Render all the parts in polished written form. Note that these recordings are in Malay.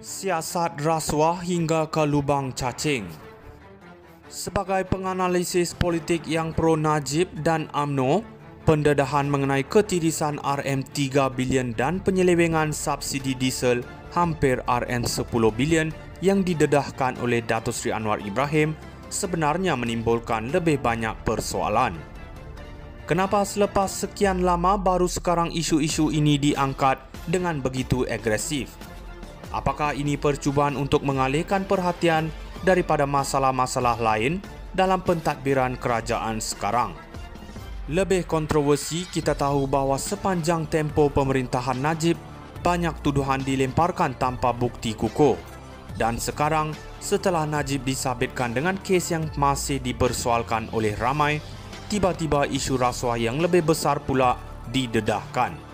Siasat rasuah hingga ke lubang cacing. Sebagai penganalisis politik yang pro Najib dan UMNO, pendedahan mengenai ketirisan RM3 bilion dan penyelewengan subsidi diesel hampir RM10 bilion yang didedahkan oleh Datuk Seri Anwar Ibrahim sebenarnya menimbulkan lebih banyak persoalan. Kenapa selepas sekian lama baru sekarang isu-isu ini diangkat dengan begitu agresif? Apakah ini percubaan untuk mengalihkan perhatian daripada masalah-masalah lain dalam pentadbiran kerajaan sekarang? Lebih kontroversi, kita tahu bahawa sepanjang tempoh pemerintahan Najib, banyak tuduhan dilemparkan tanpa bukti kukuh. Dan sekarang, setelah Najib disabitkan dengan kes yang masih dipersoalkan oleh ramai, tiba-tiba isu rasuah yang lebih besar pula didedahkan.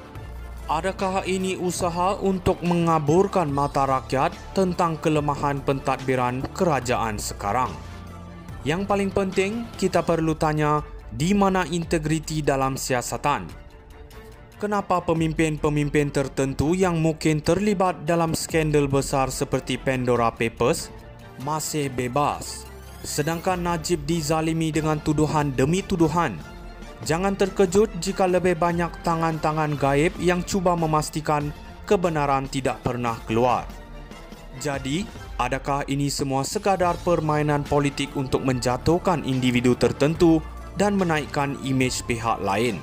Adakah ini usaha untuk mengaburkan mata rakyat tentang kelemahan pentadbiran kerajaan sekarang? Yang paling penting, kita perlu tanya, di mana integriti dalam siasatan? Kenapa pemimpin-pemimpin tertentu yang mungkin terlibat dalam skandal besar seperti Pandora Papers masih bebas, sedangkan Najib dizalimi dengan tuduhan demi tuduhan? Jangan terkejut jika lebih banyak tangan-tangan gaib yang cuba memastikan kebenaran tidak pernah keluar. Jadi, adakah ini semua sekadar permainan politik untuk menjatuhkan individu tertentu dan menaikkan imej pihak lain?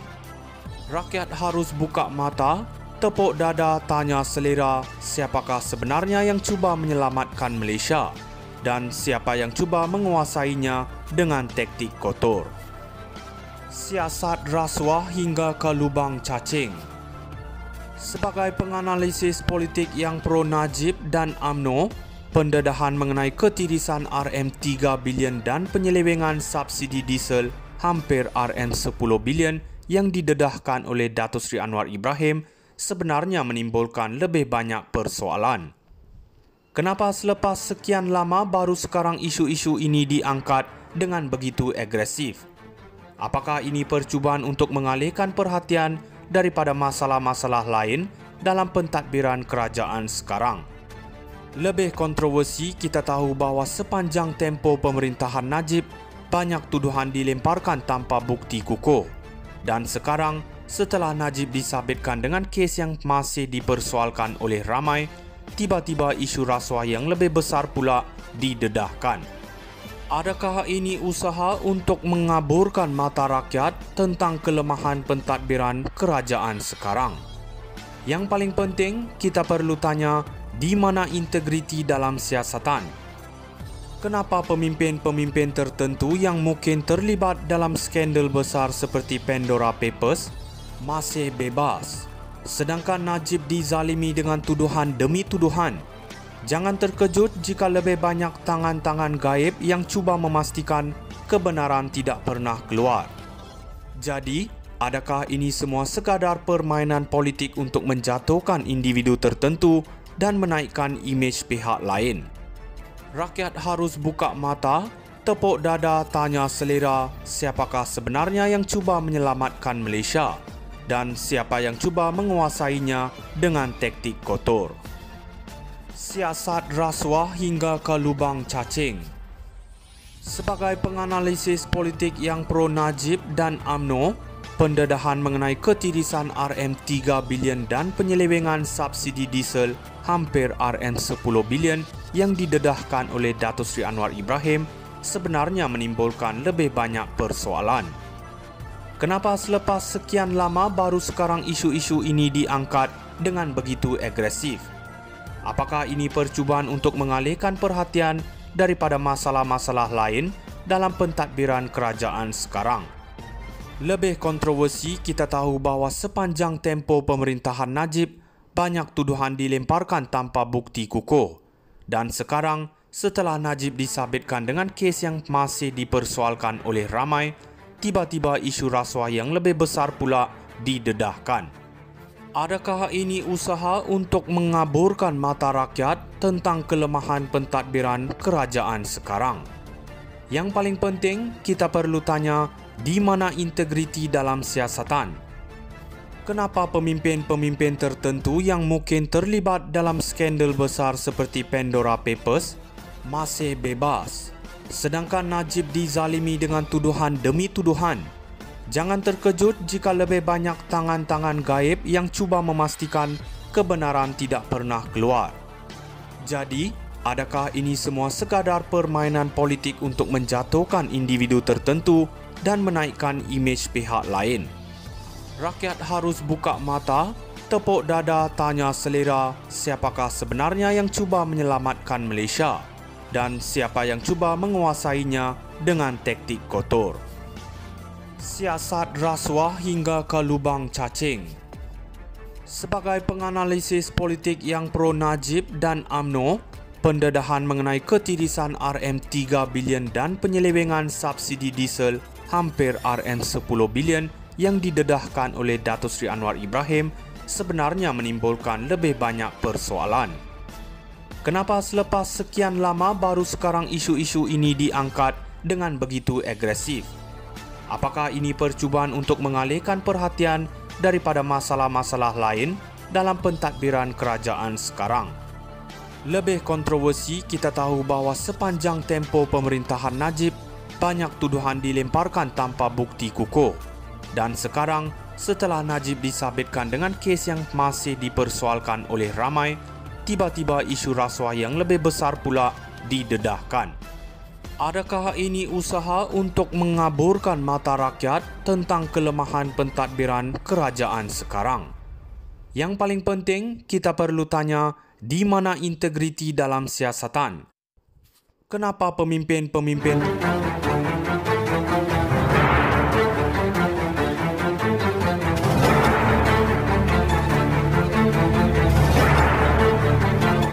Rakyat harus buka mata, tepuk dada, tanya selera siapakah sebenarnya yang cuba menyelamatkan Malaysia dan siapa yang cuba menguasainya dengan taktik kotor. Siasat rasuah hingga ke lubang cacing. Sebagai penganalisis politik yang pro Najib dan UMNO, pendedahan mengenai ketirisan RM3 bilion dan penyelewengan subsidi diesel hampir RM10 bilion yang didedahkan oleh Datuk Seri Anwar Ibrahim sebenarnya menimbulkan lebih banyak persoalan. Kenapa selepas sekian lama baru sekarang isu-isu ini diangkat dengan begitu agresif? Apakah ini percubaan untuk mengalihkan perhatian daripada masalah-masalah lain dalam pentadbiran kerajaan sekarang? Lebih kontroversi, kita tahu bahawa sepanjang tempoh pemerintahan Najib, banyak tuduhan dilemparkan tanpa bukti kukuh. Dan sekarang, setelah Najib disabitkan dengan kes yang masih dipersoalkan oleh ramai, tiba-tiba isu rasuah yang lebih besar pula didedahkan. Adakah ini usaha untuk mengaburkan mata rakyat tentang kelemahan pentadbiran kerajaan sekarang? Yang paling penting, kita perlu tanya, di mana integriti dalam siasatan? Kenapa pemimpin-pemimpin tertentu yang mungkin terlibat dalam skandal besar seperti Pandora Papers masih bebas, sedangkan Najib dizalimi dengan tuduhan demi tuduhan? Jangan terkejut jika lebih banyak tangan-tangan gaib yang cuba memastikan kebenaran tidak pernah keluar. Jadi, adakah ini semua sekadar permainan politik untuk menjatuhkan individu tertentu dan menaikkan imej pihak lain? Rakyat harus buka mata, tepuk dada, tanya selera siapakah sebenarnya yang cuba menyelamatkan Malaysia dan siapa yang cuba menguasainya dengan taktik kotor. Siasat rasuah hingga ke lubang cacing. Sebagai penganalisis politik yang pro Najib dan UMNO, pendedahan mengenai ketirisan RM3 bilion dan penyelewengan subsidi diesel hampir RM10 bilion yang didedahkan oleh Datuk Seri Anwar Ibrahim sebenarnya menimbulkan lebih banyak persoalan. Kenapa selepas sekian lama baru sekarang isu-isu ini diangkat dengan begitu agresif? Apakah ini percubaan untuk mengalihkan perhatian daripada masalah-masalah lain dalam pentadbiran kerajaan sekarang? Lebih kontroversi, kita tahu bahawa sepanjang tempoh pemerintahan Najib, banyak tuduhan dilemparkan tanpa bukti kukuh. Dan sekarang, setelah Najib disabitkan dengan kes yang masih dipersoalkan oleh ramai, tiba-tiba isu rasuah yang lebih besar pula didedahkan. Adakah ini usaha untuk mengaburkan mata rakyat tentang kelemahan pentadbiran kerajaan sekarang? Yang paling penting, kita perlu tanya, di mana integriti dalam siasatan? Kenapa pemimpin-pemimpin tertentu yang mungkin terlibat dalam skandal besar seperti Pandora Papers masih bebas, sedangkan Najib dizalimi dengan tuduhan demi tuduhan? Jangan terkejut jika lebih banyak tangan-tangan gaib yang cuba memastikan kebenaran tidak pernah keluar. Jadi, adakah ini semua sekadar permainan politik untuk menjatuhkan individu tertentu dan menaikkan imej pihak lain? Rakyat harus buka mata, tepuk dada, tanya selera siapakah sebenarnya yang cuba menyelamatkan Malaysia dan siapa yang cuba menguasainya dengan taktik kotor. Siasat rasuah hingga ke lubang cacing. Sebagai penganalisis politik yang pro Najib dan UMNO, pendedahan mengenai ketirisan RM3 bilion dan penyelewengan subsidi diesel hampir RM10 bilion yang didedahkan oleh Datuk Seri Anwar Ibrahim sebenarnya menimbulkan lebih banyak persoalan. Kenapa selepas sekian lama baru sekarang isu-isu ini diangkat dengan begitu agresif? Apakah ini percubaan untuk mengalihkan perhatian daripada masalah-masalah lain dalam pentadbiran kerajaan sekarang? Lebih kontroversi, kita tahu bahawa sepanjang tempoh pemerintahan Najib, banyak tuduhan dilemparkan tanpa bukti kukuh. Dan sekarang, setelah Najib disabitkan dengan kes yang masih dipersoalkan oleh ramai, tiba-tiba isu rasuah yang lebih besar pula didedahkan. Adakah ini usaha untuk mengaburkan mata rakyat tentang kelemahan pentadbiran kerajaan sekarang? Yang paling penting, kita perlu tanya, di mana integriti dalam siasatan? Kenapa pemimpin-pemimpin